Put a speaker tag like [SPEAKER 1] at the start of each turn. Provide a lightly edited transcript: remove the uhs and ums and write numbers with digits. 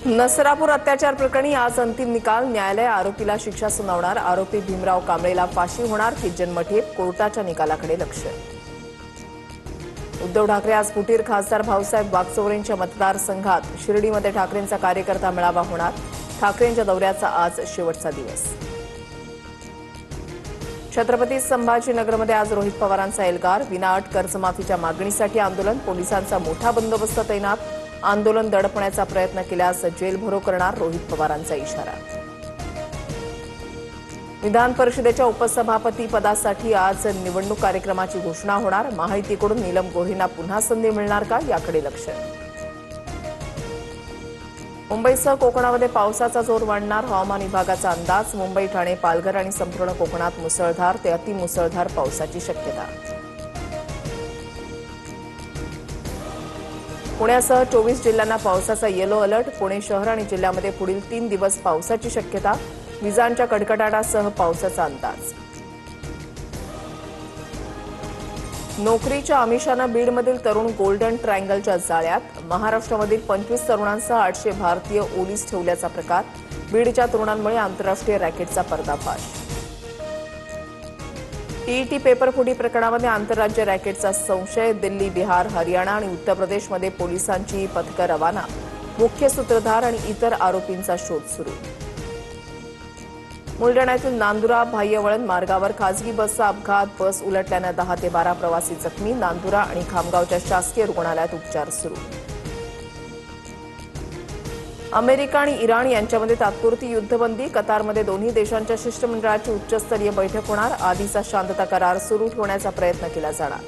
[SPEAKER 1] नसरापूर अत्याचार प्रकरणी आज अंतिम निकाल। न्यायालय आरोपीला शिक्षा सुनावणार। आरोपी भीमराव कांबळेला फाशी होणार की जन्मठेप, कोर्टाच्या निकालाकडे लक्ष। उद्धव ठाकरे आज फुटीर खासदार भाऊसाहेब वागचौरेंच्या मतदारसंघात शिर्डीमध्ये ठाकरेंचा कार्यकर्ता मेळावा होणार। ठाकरेंच्या दौऱ्याचा आज शेवटचा दिवस। छत्रपती संभाजीनगरमध्ये आज रोहित पवारांचा एल्गार। विनाअट कर्जमाफीच्या मागणीसाठी आंदोलन। पोलिसांचा मोठा बंदोबस्त तैनात। आंदोलन दडपण्याचा प्रयत्न केल्यास जेलभरो करणार, रोहित पवारांचा इशारा। विधान परिषदेच्या उपसभापती पदासाठी आज निवडणूक कार्यक्रमाची घोषणा होणार। महायुतीकडून नीलम गोऱ्हेंना पुन्हा संधी मिळणार का, याकडे लक्ष। मुंबईसह कोकणामध्ये पावसाचा जोर वाढणार, हवामान विभागाचा अंदाज। मुंबई, ठाणे, पालघर आणि संपूर्ण कोकणात मुसळधार ते अतिमुसळधार पावसाची शक्यता। पुण्यासह 24 जिल्ह्यांना पावसाचा येलो अलर्ट। पुणे शहर आणि जिल्ह्यामध्ये पुढील 3 दिवस पावसाची शक्यता। विजांच्या कडकडाटासह पावसाचा अंदाज। नोकरीच्या आमिषानं बीडमधील तरुण गोल्डन ट्रायंगलच्या जाळ्यात। महाराष्ट्रामधील 25 तरुणांसह 800 भारतीय ओलीस ठेवल्याचा प्रकार। बीडच्या तरुणांमुळे आंतरराष्ट्रीय रॅकेटचा पर्दाफाश। टीईटी पेपर फुटी प्रकरणामध्ये आंतरराज्य रॅकेटचा संशय। दिल्ली, बिहार, हरियाणा आणि उत्तर प्रदेशमध्ये पोलिसांची पथकं रवाना। मुख्य सूत्रधार आणि इतर आरोपींचा शोध सुरू। बुलढाण्यातील नांदुरा बाह्यवळण मार्गावर खासगी बसचा अपघात। बस उलटल्यानं 10 ते 12 प्रवासी जखमी। नांदुरा आणि खामगावच्या शासकीय रुग्णालयात उपचार सुरू। अमेरिका आणि इराण यांच्यामध्ये तात्पुरती युद्धबंदी। कतारमध्ये दोन्ही देशांच्या शिष्टमंडळाची उच्चस्तरीय बैठक होणार। आधीचा शांतता करार सुरू ठेवण्याचा प्रयत्न केला जाणार।